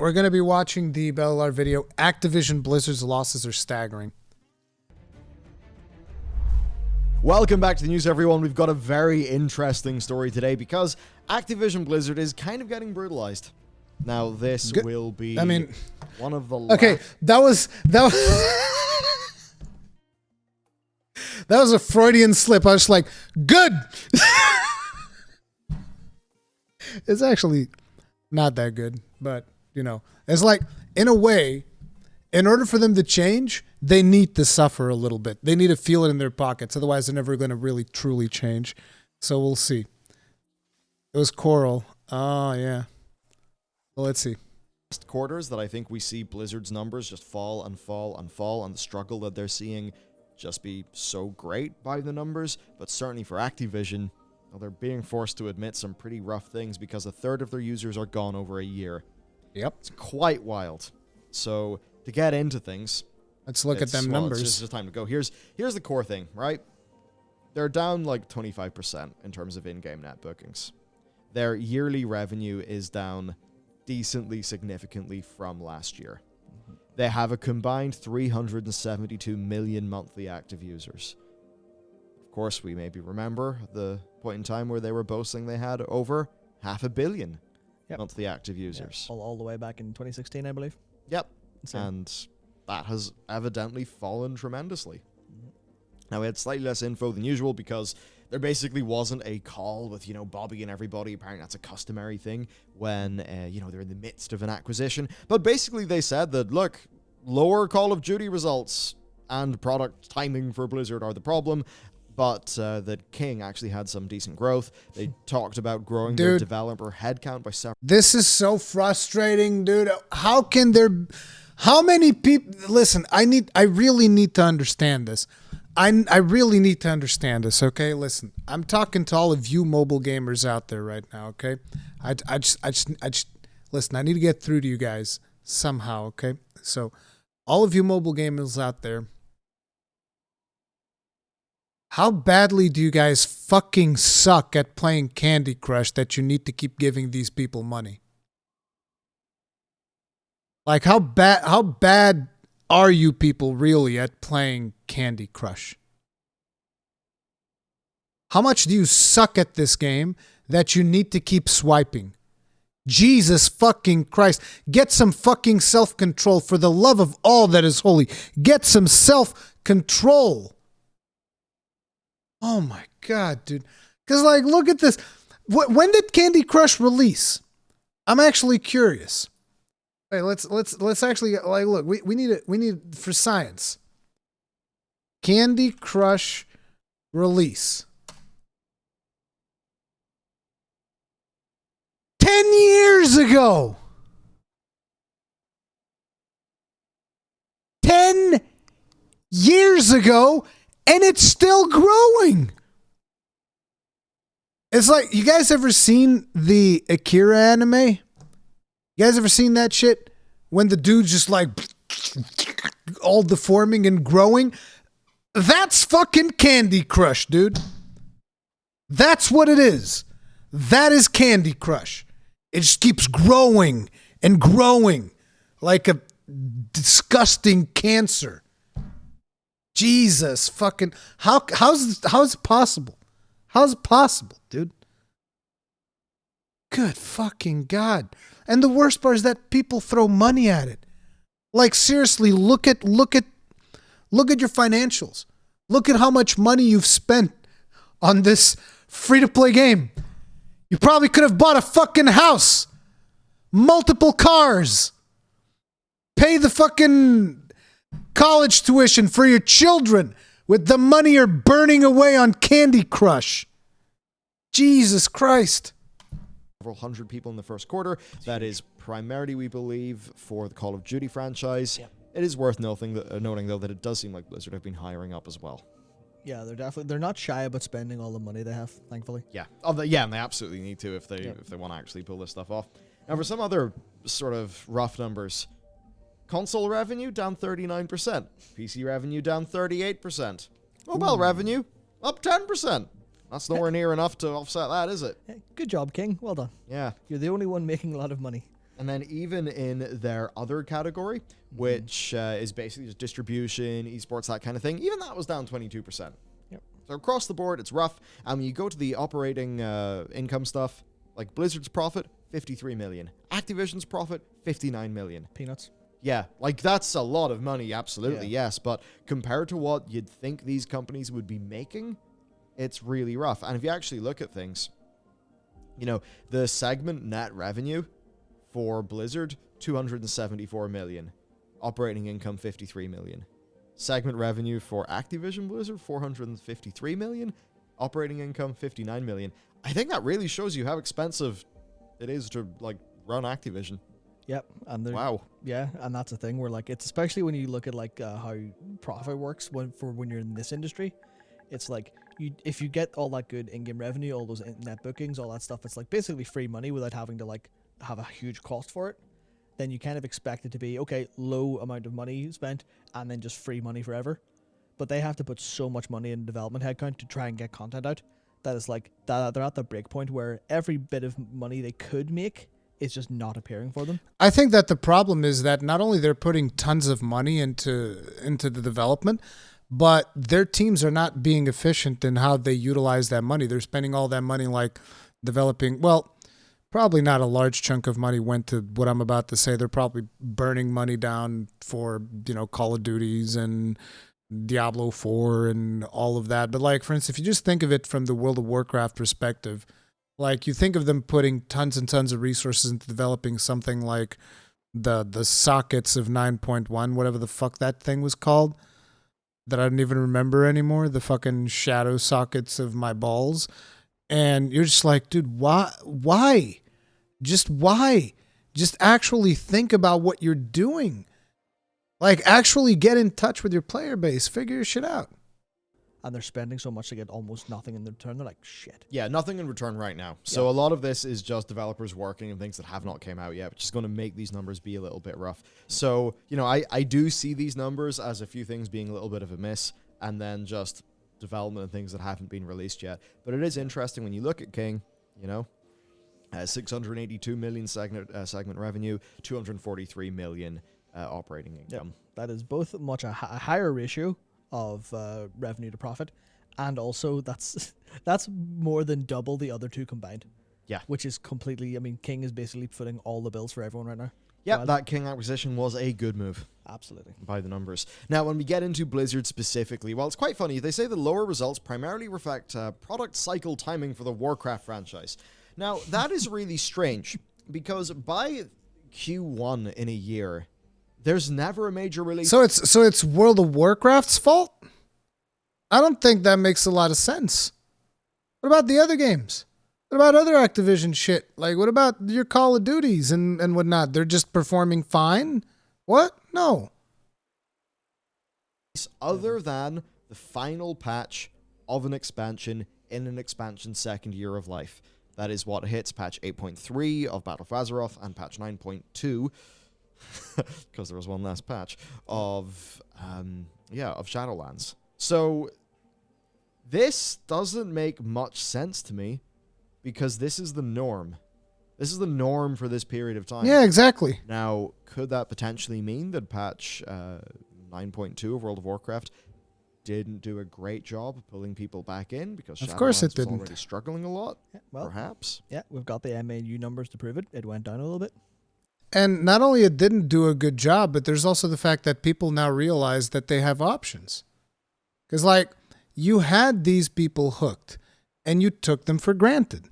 we're going to be watching the Bellular video. Activision Blizzard's losses are staggering. Welcome back to the news, everyone. We've got a very interesting story today because Activision Blizzard is kind of getting brutalized. Now, this will be one of the okay, that was that was a Freudian slip. I was like, good. It's actually not that good, but you know, it's like, in a way, in order for them to change, they need to suffer a little bit. They need to feel it in their pockets. Otherwise, they're never going to really, truly change. So we'll see. It was Coral. Oh, yeah. Well, let's see. Quarters that I think we see Blizzard's numbers just fall and fall and fall, and the struggle that they're seeing just be so great by the numbers. But certainly for Activision, well, they're being forced to admit some pretty rough things because a third of their users are gone over a year. Yep. It's quite wild. So to get into things, let's look at them numbers. It's just time to go. Here's the core thing, right? They're down like 25% in terms of in-game net bookings. Their yearly revenue is down decently significantly from last year. They have a combined 372 million monthly active users. Of course, we maybe remember the point in time where they were boasting they had over 500 million monthly active users. Yeah, all the way back in 2016, I believe. Yep. And that has evidently fallen tremendously. Now, we had slightly less info than usual because there basically wasn't a call with, Bobby and everybody. Apparently, that's a customary thing when, they're in the midst of an acquisition. But basically, they said that, look, lower Call of Duty results and product timing for Blizzard are the problem, but that King actually had some decent growth. They talked about growing their developer headcount by several. This is so frustrating, dude. How many people? Listen, I really need to understand this. I really need to understand this, okay? Listen, I'm talking to all of you mobile gamers out there right now, okay? I just listen, I need to get through to you guys somehow, okay? So, all of you mobile gamers out there, how badly do you guys fucking suck at playing Candy Crush that you need to keep giving these people money? Like, how bad are you people really at playing Candy Crush? How much do you suck at this game that you need to keep swiping? Jesus fucking Christ. Get some fucking self-control for the love of all that is holy. Get some self-control. Oh my God, dude. Because, look at this. When did Candy Crush release? I'm actually curious. Hey, let's actually look. We need it for science. Candy Crush release. 10 years ago. 10 years ago, and it's still growing. It's like, you guys ever seen the Akira anime? You guys ever seen that shit? When the dude's just all deforming and growing? That's fucking Candy Crush, dude. That's what it is. That is Candy Crush. It just keeps growing and growing like a disgusting cancer. Jesus fucking, how's it possible? How's it possible, dude? Good fucking God. And the worst part is that people throw money at it. Like, seriously, look at your financials. Look at how much money you've spent on this free-to-play game. You probably could have bought a fucking house, multiple cars, pay the fucking college tuition for your children with the money you're burning away on Candy Crush. Jesus Christ. Several hundred people in the first quarter. That is primarily, we believe, for the Call of Duty franchise. Yep. It is worth noting, though, that it does seem like Blizzard have been hiring up as well. Yeah, they're not shy about spending all the money they have, thankfully. Yeah. And they absolutely need to if they want to actually pull this stuff off. Now, for some other sort of rough numbers, console revenue down 39%, PC revenue down 38%, mobile revenue up 10%. That's nowhere near enough to offset that, is it? Good job, King. Well done. Yeah. You're the only one making a lot of money. And then even in their other category, which is basically just distribution, esports, that kind of thing, even that was down 22%. Yep. So across the board, it's rough. And when you go to the operating income stuff, like Blizzard's profit, 53 million. Activision's profit, 59 million. Peanuts. Yeah, like that's a lot of money, absolutely, Yeah. yes. But compared to what you'd think these companies would be making, it's really rough. And if you actually look at things, you know, the segment net revenue for Blizzard, 274 million. Operating income, 53 million. Segment revenue for Activision Blizzard, 453 million. Operating income, 59 million. I think that really shows you how expensive it is to, like, run Activision. Yep. And Wow. Yeah, and that's the thing where, like, it's especially when you look at, like, how profit works when you're in this industry. It's like, if you get all that good in-game revenue, all those net bookings, all that stuff, it's like basically free money without having to, like, have a huge cost for it. Then you kind of expect it to be, okay, low amount of money spent and then just free money forever. But they have to put so much money in development headcount to try and get content out that it's like that they're at the break point where every bit of money they could make is just not appearing for them. I think that the problem is that not only they're putting tons of money into the development, but their teams are not being efficient in how they utilize that money. They're spending all that money like developing, well, probably not a large chunk of money went to what I'm about to say. They're probably burning money down for, you know, Call of Duties and Diablo 4 and all of that. But like, for instance, if you just think of it from the World of Warcraft perspective, like you think of them putting tons and tons of resources into developing something like the sockets of 9.1, whatever the fuck that thing was called, that I don't even remember anymore, the fucking shadow sockets of my balls. And you're just like, dude, why? Just why? Just actually think about what you're doing. Like, actually get in touch with your player base. Figure your shit out. And they're spending so much to get almost nothing in return. They're like, shit. Yeah, nothing in return right now. So a lot of this is just developers working on things that have not came out yet, which is going to make these numbers be a little bit rough. So, you know, I do see these numbers as a few things being a little bit of a miss, and then just development and things that haven't been released yet. But it is interesting when you look at King, you know, 682 million segment revenue, 243 million operating income. Yep. That is both much a higher ratio of revenue to profit, and also that's more than double the other two combined. Yeah. Which is completely, I mean, King is basically footing all the bills for everyone right now. Yeah, Well, that King acquisition was a good move. Absolutely. By the numbers. Now, when we get into Blizzard specifically, well, it's quite funny. They say the lower results primarily reflect product cycle timing for the Warcraft franchise. Now, that is really strange, because by Q1 in a year, there's never a major release. So it's World of Warcraft's fault? I don't think that makes a lot of sense. What about the other games? What about other Activision shit? Like, what about your Call of Duties and whatnot? They're just performing fine? What? No. Other than the final patch of an expansion in an expansion second year of life. That is what hits patch 8.3 of Battle for Azeroth and patch 9.2, because there was one last patch, of Shadowlands. So this doesn't make much sense to me, because this is the norm. This is the norm for this period of time. Yeah, exactly. Now, could that potentially mean that patch 9.2 of World of Warcraft didn't do a great job of pulling people back in, because Of course it Shadowlands was didn't. already struggling a lot? Yeah, well, Perhaps. yeah, we've got the MAU numbers to prove it. It went down a little bit. And not only it didn't do a good job, but there's also the fact that people now realize that they have options. Because, like, you had these people hooked, and you took them for granted.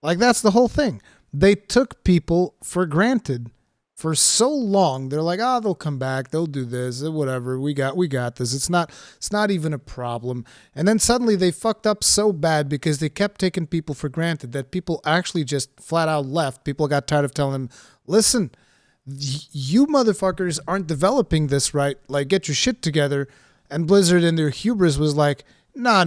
Like, that's the whole thing. They took people for granted for so long. They're like, they'll come back, they'll do this, whatever. We got this. It's not even a problem. And then suddenly they fucked up so bad because they kept taking people for granted that people actually just flat out left. People got tired of telling them, listen, you motherfuckers aren't developing this right. Like, get your shit together. And Blizzard in their hubris was like, no,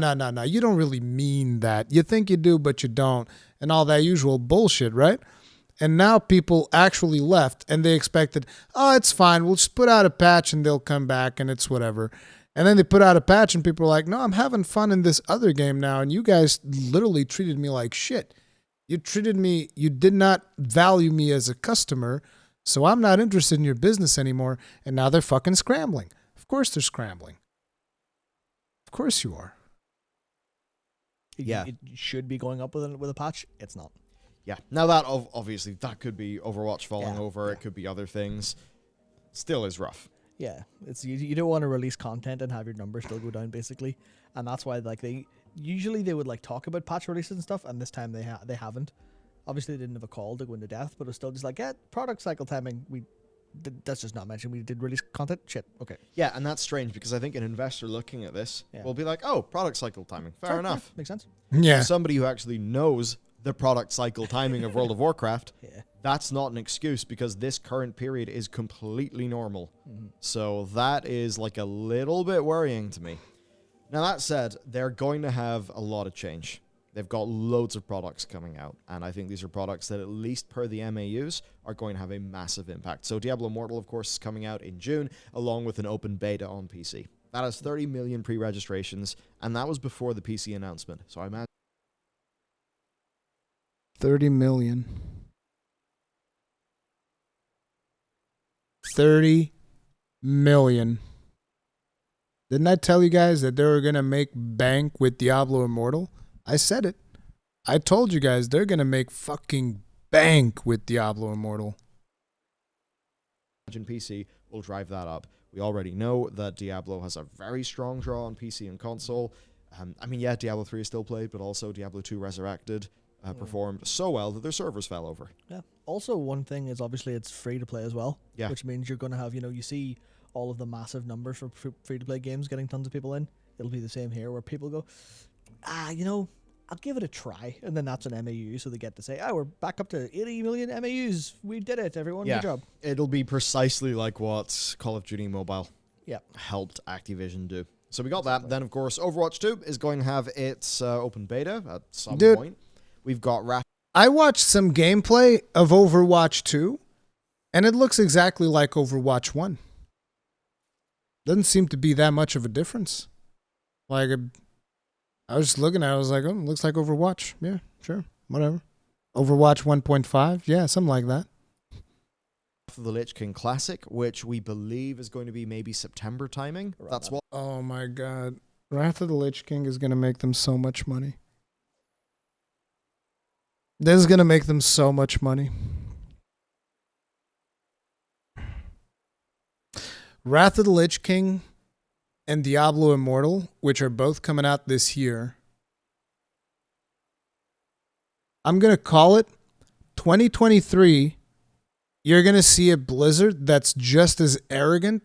you don't really mean that. You think you do, but you don't. And all that usual bullshit, right? And now people actually left, and they expected, it's fine. We'll just put out a patch, and they'll come back, and it's whatever. And then they put out a patch, and people are like, no, I'm having fun in this other game now, and you guys literally treated me like shit. You did not value me as a customer, so I'm not interested in your business anymore. And now they're fucking scrambling. Of course they're scrambling. Of course you are. Yeah. It should be going up with a patch. It's not. Yeah. Now that obviously that could be Overwatch falling Yeah, over. yeah. It could be other things. Still is rough. Yeah, it's you don't want to release content and have your numbers still go down, basically, and that's why like they would like talk about patch releases and stuff, and this time they haven't. Obviously, they didn't have a call to go into depth, but it's still just like, yeah, product cycle timing. That's just not mentioned. We did release content. Shit. Okay. Yeah, and that's strange because I think an investor looking at this Yeah. will be like, "Oh, product cycle timing. Fair enough." Yeah, makes sense. Yeah. Somebody who actually knows the product cycle timing of World of Warcraft, Yeah. that's not an excuse because this current period is completely normal. So that is like a little bit worrying to me. Now, that said, they're going to have a lot of change. They've got loads of products coming out, and I think these are products that, at least per the MAUs, are going to have a massive impact. So Diablo Immortal, of course, is coming out in June, along with an open beta on PC. That has 30 million pre-registrations, and that was before the PC announcement. So I imagine 30 million. 30 million. Didn't I tell you guys that they were going to make bank with Diablo Immortal? I said it. I told you guys they're going to make fucking bank with Diablo Immortal. PC will drive that up. We already know that Diablo has a very strong draw on PC and console. I mean, yeah, Diablo 3 is still played, but also Diablo 2 Resurrected performed so well that their servers fell over. Yeah. Also, one thing is obviously it's free to play as well. Yeah. Which means you're going to have, you see all of the massive numbers for free to play games getting tons of people in. It'll be the same here where people go, I'll give it a try. And then that's an MAU, so they get to say, we're back up to 80 million MAUs. We did it, everyone. Yeah. Good job. It'll be precisely like what Call of Duty Mobile Yeah. helped Activision do. So we got that. Then, of course, Overwatch 2 is going to have its open beta at some point. We've got I watched some gameplay of Overwatch 2, and it looks exactly like Overwatch 1. Doesn't seem to be that much of a difference. Like, I was just looking at it, I was like, oh, it looks like Overwatch. Yeah, sure, whatever. Overwatch 1.5, yeah, something like that. Wrath of the Lich King Classic, which we believe is going to be maybe September timing. That's what. Oh my god. Wrath of the Lich King is going to make them so much money. This is going to make them so much money. Wrath of the Lich King and Diablo Immortal, which are both coming out this year. I'm going to call it 2023. You're going to see a Blizzard that's just as arrogant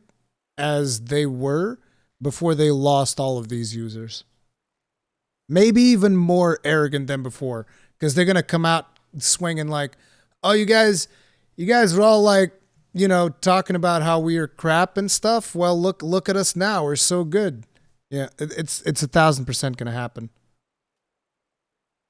as they were before they lost all of these users. Maybe even more arrogant than before, because they're going to come out swinging like, oh, you guys are all like, talking about how we are crap and stuff. Well, look at us now. We're so good. Yeah, it's 1,000% going to happen.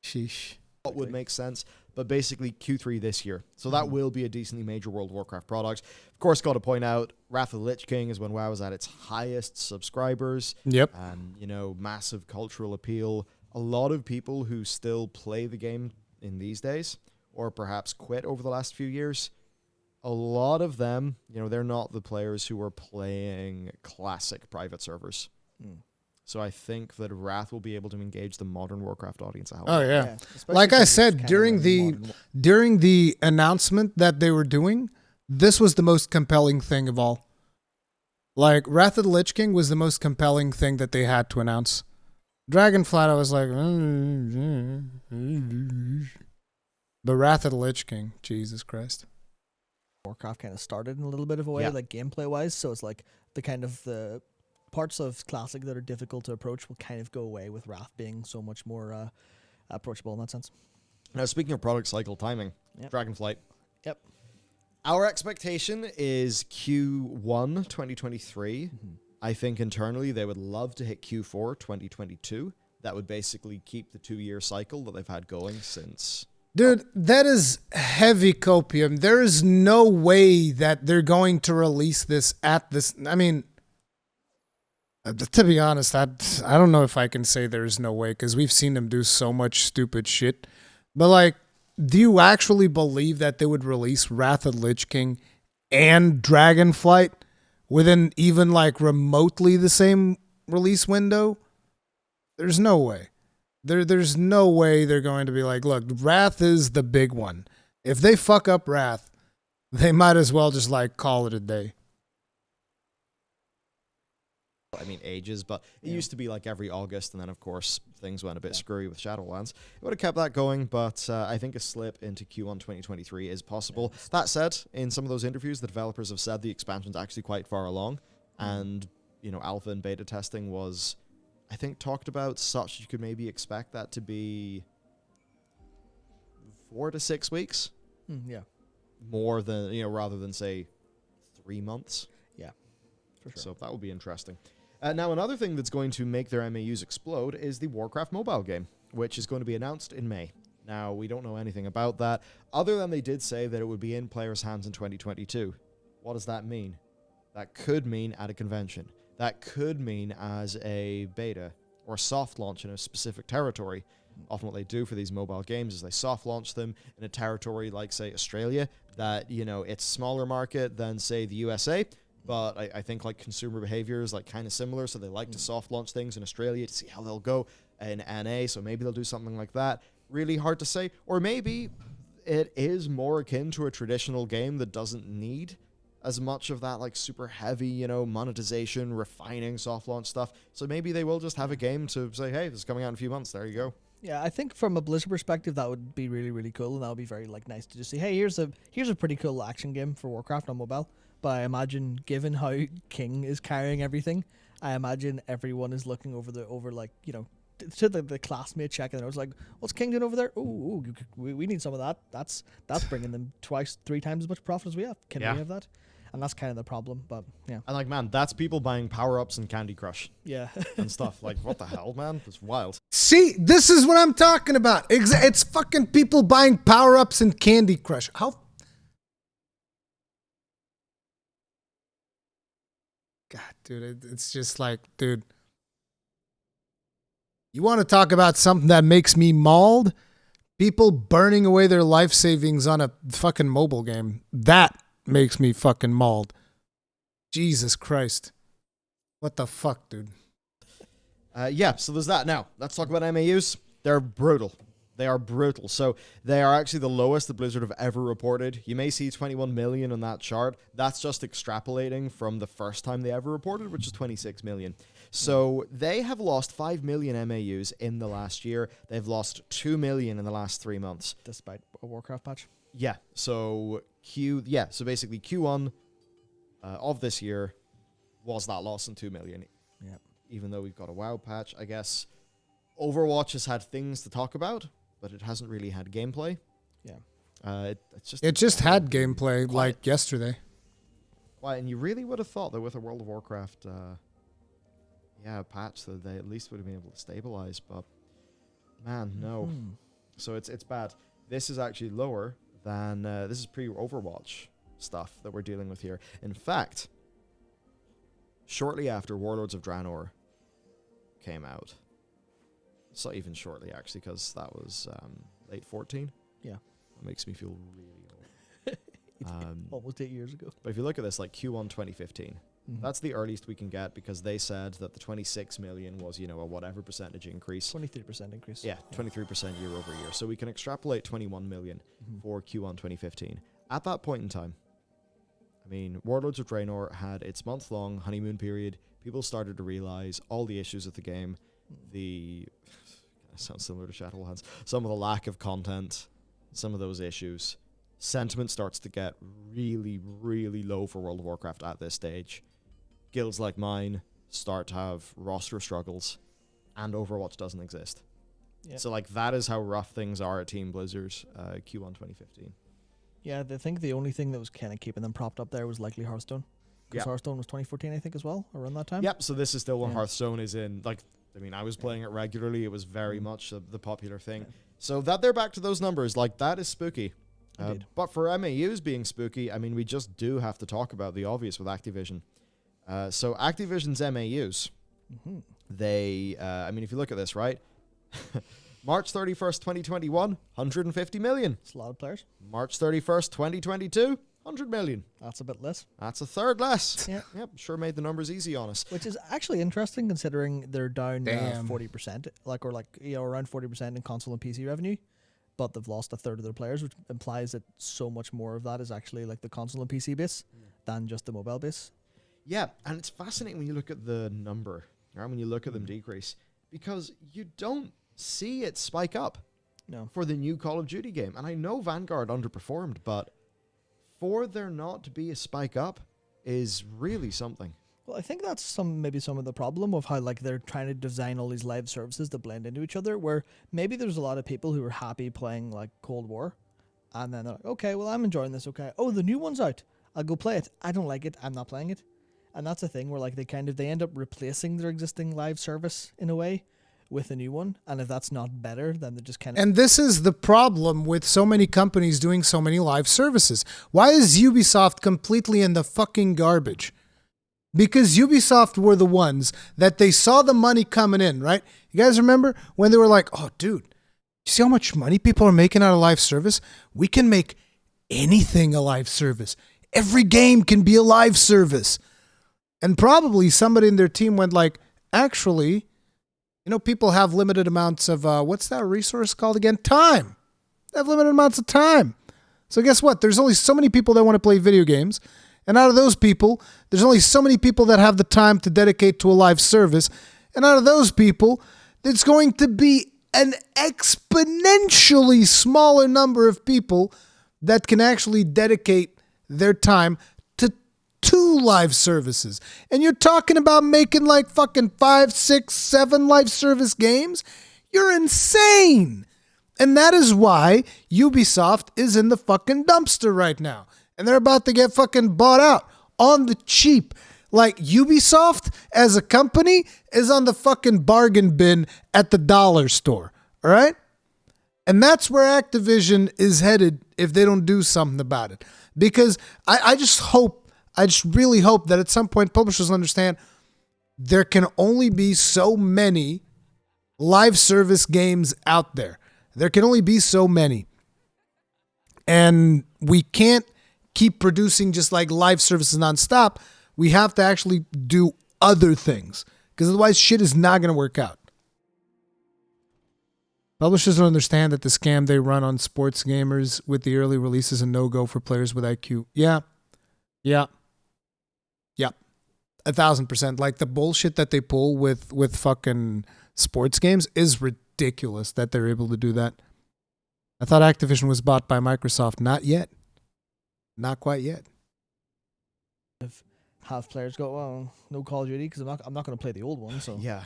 Sheesh. What would make sense, but basically Q3 this year. So that will be a decently major World of Warcraft product. Of course, got to point out, Wrath of the Lich King is when WoW was at its highest subscribers. Yep. And, massive cultural appeal. A lot of people who still play the game in these days, or perhaps quit over the last few years, a lot of them, they're not the players who are playing classic private servers. So I think that Wrath will be able to engage the modern Warcraft audience. Oh yeah. Especially Like I 'cause it's said kinda during like the modern- during the announcement that they were doing, this was the most compelling thing of all. Like Wrath of the Lich King was the most compelling thing that they had to announce. Dragonflight, I was like, but Wrath of the Lich King, Jesus Christ. Warcraft kind of started in a little bit of a way, Yeah. like gameplay wise. So it's like the parts of Classic that are difficult to approach will kind of go away with Wrath being so much more approachable in that sense. Now, speaking of product cycle timing, Yep. Dragonflight. Yep. Our expectation is Q1 2023. I think internally they would love to hit Q4 2022. That would basically keep the 2-year cycle that they've had going since. Dude, that is heavy copium. There is no way that they're going to release this at this. I mean, to be honest, I don't know if I can say there's no way, because we've seen them do so much stupid shit. But like, do you actually believe that they would release Wrath of Lich King and Dragonflight within even like remotely the same release window? There's no way. There's no way they're going to be like, look, Wrath is the big one. If they fuck up Wrath, they might as well just like call it a day. I mean, ages, but it used to be like every August, and then of course things went a bit screwy with Shadowlands. It would have kept that going, but I think a slip into Q1 2023 is possible. That said, in some of those interviews, the developers have said the expansion's actually quite far along, and you know, alpha and beta testing was, I think, talked about such you could maybe expect that to be 4 to 6 weeks. Yeah. More than, you know, rather than say 3 months. Yeah, for sure. So that will be interesting. Now, another thing that's going to make their MAUs explode is the Warcraft mobile game, which is going to be announced in May. Now, we don't know anything about that, other than they did say that it would be in players' hands in 2022. What does that mean? That could mean at a convention. That could mean as a beta or soft launch in a specific territory. Often what they do for these mobile games is they soft launch them in a territory like, say, Australia, that, you know, it's smaller market than, say, the USA, but I think like consumer behavior is like kind of similar, so they like to soft launch things in Australia to see how they'll go in NA, so maybe they'll do something like that. Really hard to say. Or maybe it is more akin to a traditional game that doesn't need as much of that like super heavy, you know, monetization, refining, soft launch stuff. So maybe they will just have a game to say, hey, this is coming out in a few months, there you go. Yeah, I think from a Blizzard perspective, that would be really, really cool, and that would be very like nice to just say, hey, here's a pretty cool action game for Warcraft on mobile. But I imagine, given how King is carrying everything, I imagine everyone is looking over like, you know, to the classmate checking. I was like, what's King doing over there? Ooh, we need some of that. That's bringing them 3 times as much profit as we have. Can we have that? And that's kind of the problem, but yeah. And like, man, that's people buying power-ups and Candy Crush. Yeah. And stuff. Like, what the hell, man? It's wild. See, this is what I'm talking about. It's fucking people buying power-ups and Candy Crush. How? God, dude, it's just like, dude. You want to talk about something that makes me mauled? People burning away their life savings on a fucking mobile game. That makes me fucking mauled. Jesus Christ. What the fuck, dude? Yeah, so there's that. Now, let's talk about MAUs. They're brutal. They are brutal. So they are actually the lowest that Blizzard have ever reported. You may see 21 million on that chart. That's just extrapolating from the first time they ever reported, which is 26 million. So they have lost 5 million MAUs in the last year. They've lost 2 million in the last 3 months. Despite a Warcraft patch? Yeah, so basically Q1 of this year was that loss in 2 million. Yeah. Even though we've got a WoW patch, I guess Overwatch has had things to talk about, but it hasn't really had gameplay. Yeah. It just had gameplay like yesterday. Why? And you really would have thought that with a World of Warcraft patch that they at least would have been able to stabilize, but man, no. So it's bad. This is actually lower than this is pre-Overwatch stuff that we're dealing with here. In fact, shortly after Warlords of Draenor came out, so even shortly actually, because that was late 14. Yeah. It makes me feel really old. Almost 8 years ago. But if you look at this, like Q1 2015, that's the earliest we can get, because they said that the 26 million was, you know, a whatever percentage increase. 23% increase. Yeah, 23% year over year. So we can extrapolate 21 million for Q1 2015. At that point in time, I mean, Warlords of Draenor had its month-long honeymoon period. People started to realize all the issues with the game. Sounds similar to Shadowlands. Some of the lack of content, some of those issues. Sentiment starts to get really, really low for World of Warcraft at this stage. Guilds like mine start to have roster struggles, and Overwatch doesn't exist. Yep. So, like, that is how rough things are at Team Blizzard Q1 2015. Yeah, I think the only thing that was kind of keeping them propped up there was likely Hearthstone. Because Hearthstone was 2014, I think, as well, around that time. Yep, so this is still when Hearthstone is in, like, I mean, I was playing it regularly. It was very much the popular thing. Yeah. So that they're back to those numbers, like, that is spooky. But for MAUs being spooky, I mean, we just do have to talk about the obvious with Activision. So Activision's MAUs, they, I mean, if you look at this, right? March 31st, 2021, 150 million. It's a lot of players. March 31st, 2022, 100 million. That's a bit less. That's a third less. Yeah. Yep, sure made the numbers easy on us. Which is actually interesting considering they're down Damn. 40%, around 40% in console and PC revenue, but they've lost a third of their players, which implies that so much more of that is actually like the console and PC base than just the mobile base. Yeah, and it's fascinating when you look at the number, right? When you look at them decrease, because you don't see it spike up No. for the new Call of Duty game. And I know Vanguard underperformed, but for there not to be a spike up is really something. Well, I think that's maybe some of the problem of how like they're trying to design all these live services to blend into each other, where maybe there's a lot of people who are happy playing like Cold War, and then they're like, okay, well, I'm enjoying this. Okay, oh, the new one's out. I'll go play it. I don't like it. I'm not playing it. And that's a thing where like they end up replacing their existing live service in a way with a new one, and if that's not better, then they're just kind of. And this is the problem with so many companies doing so many live services. Why is Ubisoft completely in the fucking garbage? Because Ubisoft were the ones that they saw the money coming in, right? You guys remember when they were like, oh, dude, you see how much money people are making out of live service? We can make anything a live service. Every game can be a live service. And probably somebody in their team went like, actually, you know, people have limited amounts of, what's that resource called again? Time. They have limited amounts of time. So guess what? There's only so many people that want to play video games. And out of those people, there's only so many people that have the time to dedicate to a live service. And out of those people, there's going to be an exponentially smaller number of people that can actually dedicate their time to 2 live services. And you're talking about making like fucking 5, 6, 7 live service games? You're insane. And that is why Ubisoft is in the fucking dumpster right now. And they're about to get fucking bought out on the cheap. Like Ubisoft as a company is on the fucking bargain bin at the dollar store. All right? And that's where Activision is headed if they don't do something about it. Because I just really hope that at some point publishers understand there can only be so many live service games out there. There can only be so many. And we can't keep producing just like live services nonstop. We have to actually do other things because otherwise shit is not going to work out. Publishers don't understand that the scam they run on sports gamers with the early release is a no-go for players with IQ. Yeah. 1,000%. Like the bullshit that they pull with fucking sports games is ridiculous that they're able to do that. I thought Activision was bought by Microsoft. Not yet. Not quite yet. If half players go, well, no Call of Duty because I'm not going to play the old one. So Yeah.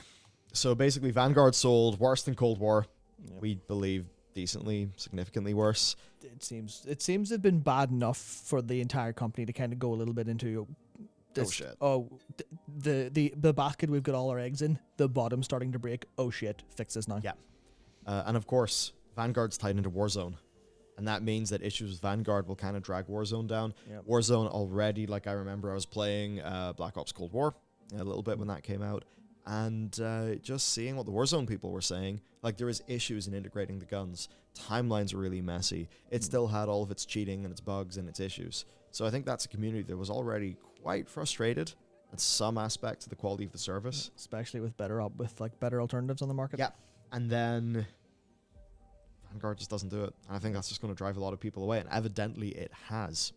So basically, Vanguard sold worse than Cold War. Yep. We believe decently, significantly worse. it seems to have been bad enough for the entire company to kind of go a little bit into this. Oh shit. Oh, the basket we've got all our eggs in. The bottom starting to break. Oh shit! Fix this now. Yeah. And of course, Vanguard's tied into Warzone. And that means that issues with Vanguard will kind of drag Warzone down. Yep. Warzone already, like I remember I was playing Black Ops Cold War a little bit when that came out. And just seeing what the Warzone people were saying, like there is issues in integrating the guns. Timelines are really messy. It still had all of its cheating and its bugs and its issues. So I think that's a community that was already quite frustrated at some aspects of the quality of the service. Especially with better alternatives on the market. Yeah. And then Vanguard just doesn't do it. And I think that's just going to drive a lot of people away. And evidently it has.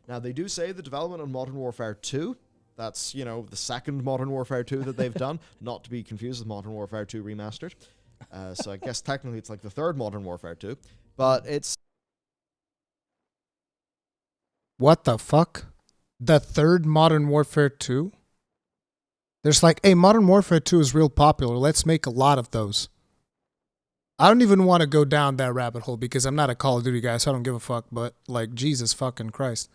Now, they do say the development on Modern Warfare 2, that's, you know, the second Modern Warfare 2 that they've done, not to be confused with Modern Warfare 2 Remastered. So I guess technically it's like the third Modern Warfare 2. But it's... What the fuck? The third Modern Warfare 2? There's like, hey, Modern Warfare 2 is real popular. Let's make a lot of those. I don't even want to go down that rabbit hole because I'm not a Call of Duty guy, so I don't give a fuck. But, like, Jesus fucking Christ.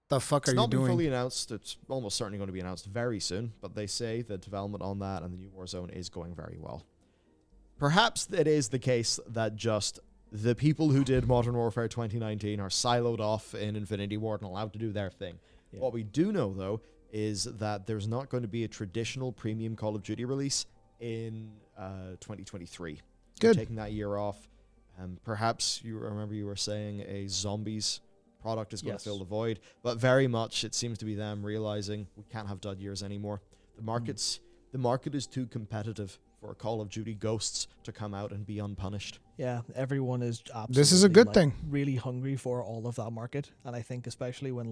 The fuck are you doing? It's not been fully announced. It's almost certainly going to be announced very soon. But they say the development on that and the new Warzone is going very well. Perhaps it is the case that just the people who did Modern Warfare 2019 are siloed off in Infinity Ward and allowed to do their thing. Yeah. What we do know, though, is that there's not going to be a traditional premium Call of Duty release in 2023. Good. taking that year off. Perhaps you were saying a zombies product is going to fill the void, but very much it seems to be them realizing we can't have dud years anymore. The market is too competitive for Call of Duty Ghosts to come out and be unpunished. Yeah, everyone is absolutely This is a good thing. Really hungry for all of that market, and I think especially when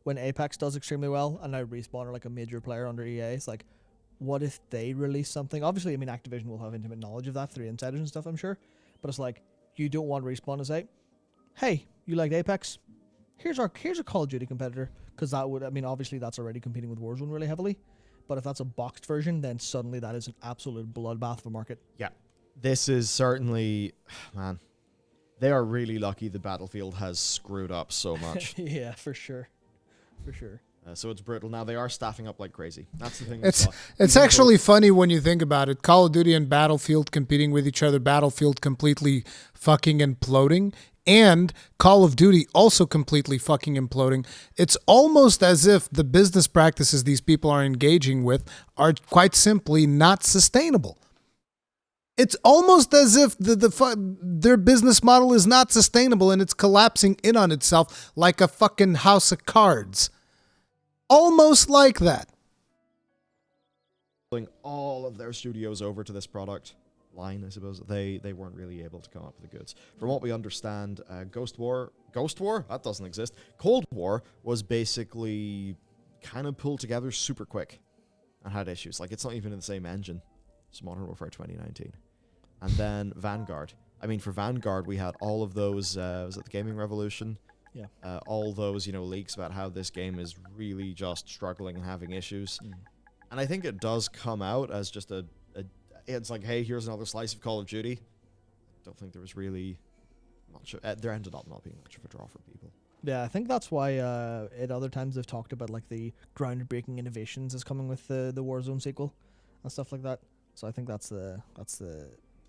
when Apex does extremely well, and now Respawn are like a major player under EA, it's like, what if they release something? Obviously, I mean, Activision will have intimate knowledge of that through insiders and stuff, I'm sure, but it's like, you don't want Respawn to say, hey, you liked Apex? Here's a Call of Duty competitor, because that would, I mean, obviously that's already competing with Warzone really heavily, but if that's a boxed version, then suddenly that is an absolute bloodbath of a market. Yeah. This is certainly, man, they are really lucky the Battlefield has screwed up so much. Yeah, for sure. For sure. So it's brutal. Now they are staffing up like crazy. That's the thing. It's actually funny when you think about it. Call of Duty and Battlefield competing with each other. Battlefield completely fucking imploding. And Call of Duty also completely fucking imploding. It's almost as if the business practices these people are engaging with are quite simply not sustainable. It's almost as if their business model is not sustainable and it's collapsing in on itself like a fucking house of cards. Almost like that. Pulling all of their studios over to this product line, I suppose, they weren't really able to come up with the goods. From what we understand, Ghost War? That doesn't exist. Cold War was basically kind of pulled together super quick and had issues. Like, it's not even in the same engine. It's Modern Warfare 2019. And then Vanguard. I mean, for Vanguard, we had all of those, was it the Gaming Revolution? Yeah. All those, leaks about how this game is really just struggling and having issues. And I think it does come out as just it's like, hey, here's another slice of Call of Duty. Don't think there was really much. There ended up not being much of a draw for people. Yeah, I think that's why at other times they've talked about like the groundbreaking innovations is coming with the Warzone sequel and stuff like that. So I think that's the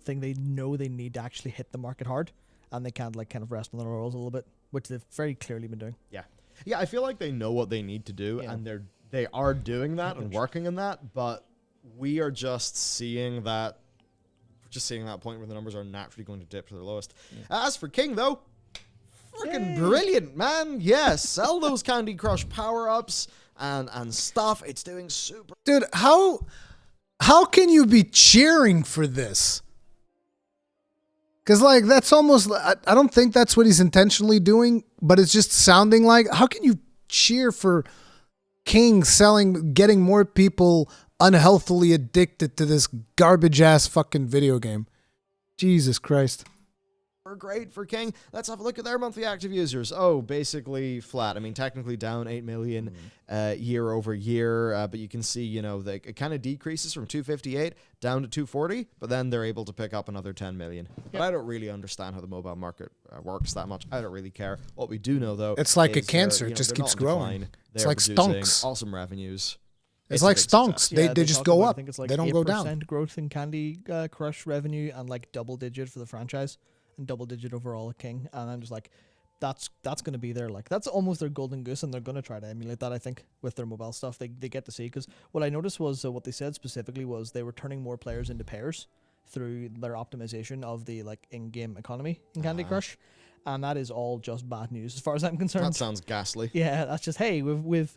thing they know they need to actually hit the market hard, and they can't like kind of rest on their laurels a little bit, which they've very clearly been doing. Yeah, I feel like they know what they need to do, and they are doing that and working in that, but we are just seeing that. Just seeing that point where the numbers are naturally going to dip to their lowest. As for King, though, freaking brilliant, man. Yes, sell those Candy Crush power-ups and stuff. It's doing super. Dude, how can you be cheering for this? Because, like, that's almost... I don't think that's what he's intentionally doing, but it's just sounding like... How can you cheer for King getting more people unhealthily addicted to this garbage-ass fucking video game? Jesus Christ. Great for King. Let's have a look at their monthly active users. Oh, basically flat. I mean, technically down 8 million year over year, but you can see, it kind of decreases from 258 down to 240, but then they're able to pick up another 10 million. But I don't really understand how the mobile market works that much. I don't really care. What we do know, though, it's like a cancer. It just keeps growing. It's like stonks. Awesome revenues. It's like stonks. They just go up. I think it's like they don't go down. 8% growth in Candy Crush revenue and like double digit for the franchise and double digit overall at King. And I'm just like, that's going to be their, like, that's almost their golden goose, and they're going to try to emulate that, I think, with their mobile stuff. They get to see, because what I noticed was what they said specifically was they were turning more players into pairs through their optimization of the like in-game economy in Candy Crush. And that is all just bad news as far as I'm concerned. That sounds ghastly. Yeah, that's just, hey, we've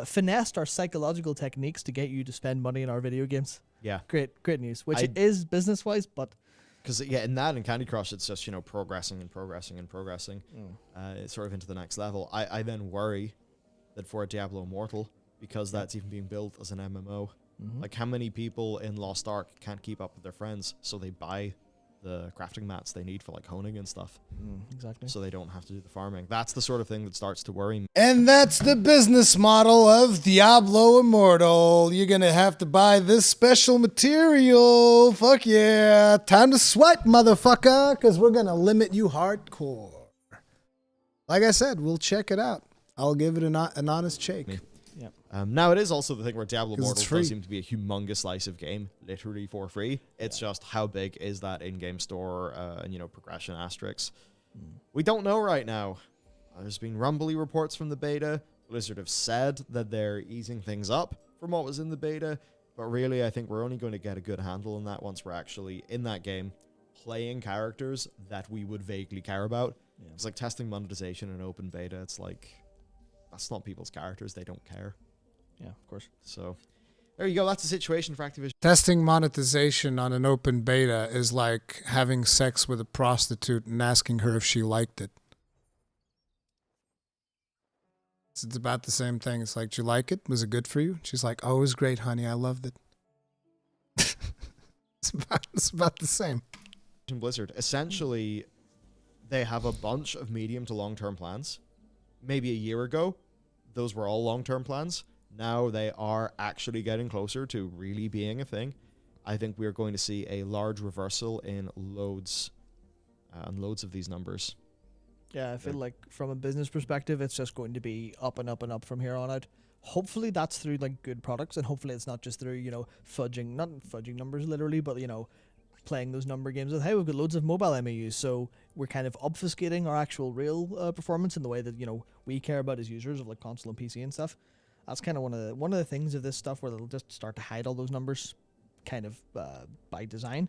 finessed our psychological techniques to get you to spend money in our video games. Yeah. Great news, which it is business-wise, but... Because, in that and Candy Crush, it's just, progressing and progressing and progressing. It's sort of into the next level. I then worry that for a Diablo Immortal, because that's even being built as an MMO, like how many people in Lost Ark can't keep up with their friends, so they buy the crafting mats they need for like honing and stuff. Exactly. So they don't have to do the farming. That's the sort of thing that starts to worry me. And that's the business model of Diablo Immortal. You're going to have to buy this special material. Fuck yeah. Time to sweat, motherfucker, because we're going to limit you hardcore. Like I said, we'll check it out. I'll give it an honest shake. Now, it is also the thing where Diablo Immortal does seem to be a humongous slice of game, literally for free. It's just how big is that in-game store and, progression asterisks. We don't know right now. There's been rumbly reports from the beta. Blizzard have said that they're easing things up from what was in the beta. But really, I think we're only going to get a good handle on that once we're actually in that game, playing characters that we would vaguely care about. Yeah. It's like testing monetization in open beta. It's like, that's not people's characters. They don't care. Yeah, of course. So there you go. That's the situation for Activision. Testing monetization on an open beta is like having sex with a prostitute and asking her if she liked it. It's about the same thing. It's like, did you like it? Was it good for you? She's like, oh, it was great, honey. I loved it. It's about the same. Blizzard, essentially, they have a bunch of medium to long-term plans. Maybe a year ago, those were all long-term plans. Now they are actually getting closer to really being a thing. I think we're going to see a large reversal in loads of these numbers. Yeah, I feel like from a business perspective, it's just going to be up and up and up from here on out. Hopefully that's through like good products, and hopefully it's not just through, you know, not fudging numbers literally, but, you know, playing those number games with, hey, we've got loads of mobile MAUs, so we're kind of obfuscating our actual real performance in the way that, you know, we care about as users of like console and PC and stuff. That's kind of one of the things of this stuff where they'll just start to hide all those numbers kind of by design.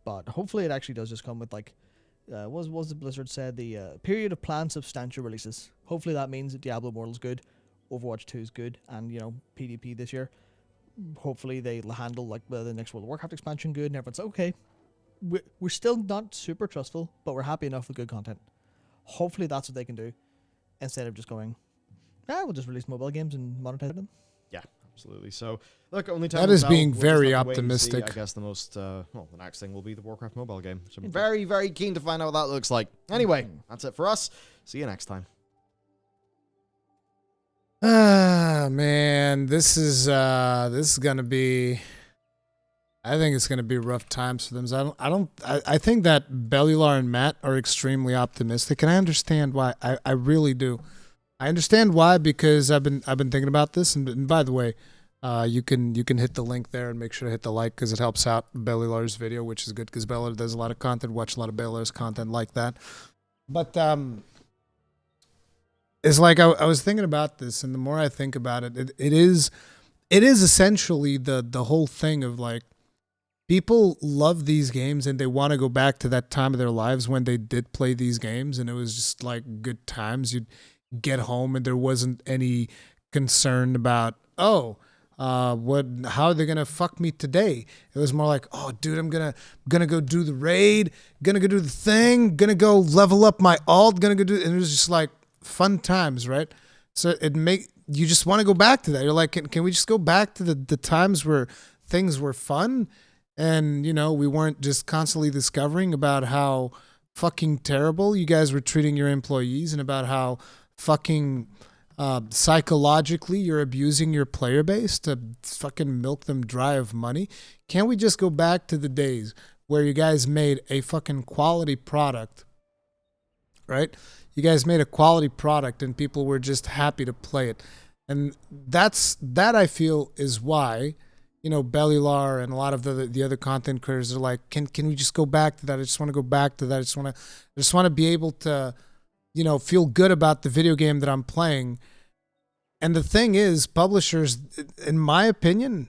But hopefully it actually does just come with like what was the Blizzard said, the period of planned substantial releases. Hopefully that means that Diablo Immortal's good, Overwatch 2 is good, and, you know, PvP this year. Hopefully they'll handle like the next World of Warcraft expansion good, and everyone's okay. We're still not super trustful, but we're happy enough with good content. Hopefully that's what they can do, instead of just going, we'll just release mobile games and monetize them. Yeah, absolutely. So, look, only time That is will being tell. very We'll just have to wait and see. optimistic. I guess the most, the next thing will be the Warcraft mobile game. So I'm very, very keen to find out what that looks like. Anyway, that's it for us. See you next time. Ah, man, this is gonna be. I think it's gonna be rough times for them. I think that Bellular and Matt are extremely optimistic, and I understand why. I really do. I understand why, because I've been thinking about this, and by the way, you can hit the link there and make sure to hit the like, because it helps out Bellular's video, which is good because Bellular does a lot of content. Watch a lot of Bellular's content like that, but it's like I was thinking about this, and the more I think about it, it is essentially the whole thing of like, people love these games and they want to go back to that time of their lives when they did play these games, and it was just like good times. You'd get home and there wasn't any concern about, how are they gonna fuck me today? It was more like, oh dude, I'm gonna go do the raid, gonna go do the thing, gonna go level up my alt, gonna go do, and it was just like fun times, right? So you just want to go back to that. You're like, can we just go back to the times where things were fun, and, you know, we weren't just constantly discovering about how fucking terrible you guys were treating your employees, and about how fucking psychologically you're abusing your player base to fucking milk them dry of money. Can't we just go back to the days where you guys made a fucking quality product, right? You guys made a quality product and people were just happy to play it. And that I feel is why, you know, Bellular and a lot of the other content creators are like, can we just go back to that? I just want to go back to that. I just want to be able to, you know, feel good about the video game that I'm playing. And the thing is, publishers, in my opinion,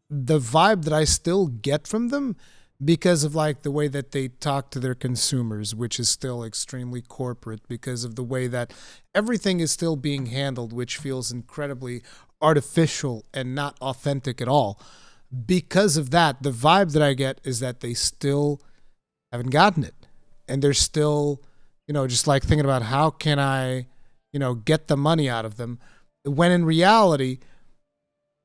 the vibe that I still get from them, because of like the way that they talk to their consumers, which is still extremely corporate, because of the way that everything is still being handled, which feels incredibly artificial and not authentic at all. Because of that, the vibe that I get is that they still haven't gotten it. And they're still, you know, just like thinking about, how can I, you know, get the money out of them? When in reality,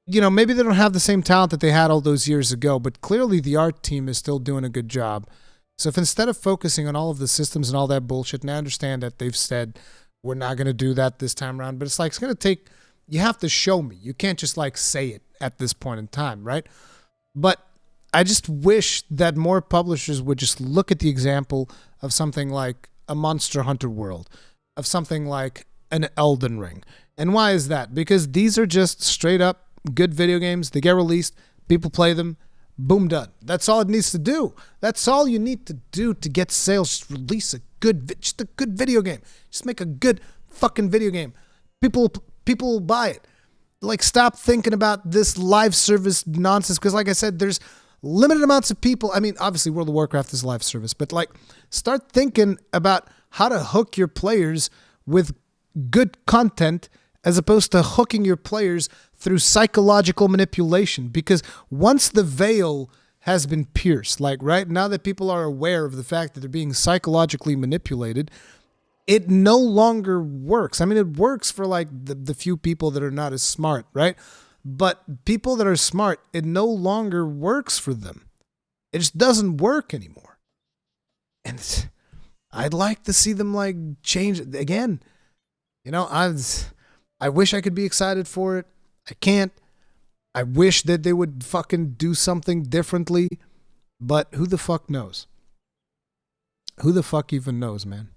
you know, maybe they don't have the same talent that they had all those years ago, but clearly the art team is still doing a good job. So if instead of focusing on all of the systems and all that bullshit, and I understand that they've said, we're not going to do that this time around, but it's like, it's going to take, you have to show me. You can't just like say it at this point in time, right? But I just wish that more publishers would just look at the example of something like a Monster Hunter World, of something like an Elden Ring. And why is that? Because these are just straight up good video games. They get released, people play them, boom, done. That's all it needs to do. That's all you need to do to get sales. Just release a good video game. Just make a good fucking video game. People will buy it. Like, stop thinking about this live service nonsense, because like I said, there's limited amounts of people. I mean, obviously World of Warcraft is a live service, but like start thinking about how to hook your players with good content as opposed to hooking your players through psychological manipulation. Because once the veil has been pierced, like right now that people are aware of the fact that they're being psychologically manipulated, it no longer works. I mean, it works for like the few people that are not as smart, right? But people that are smart, it no longer works for them. It just doesn't work anymore. And I'd like to see them like change it again. You know, I wish I could be excited for it. I can't. I wish that they would fucking do something differently. But who the fuck knows? Who the fuck even knows, man?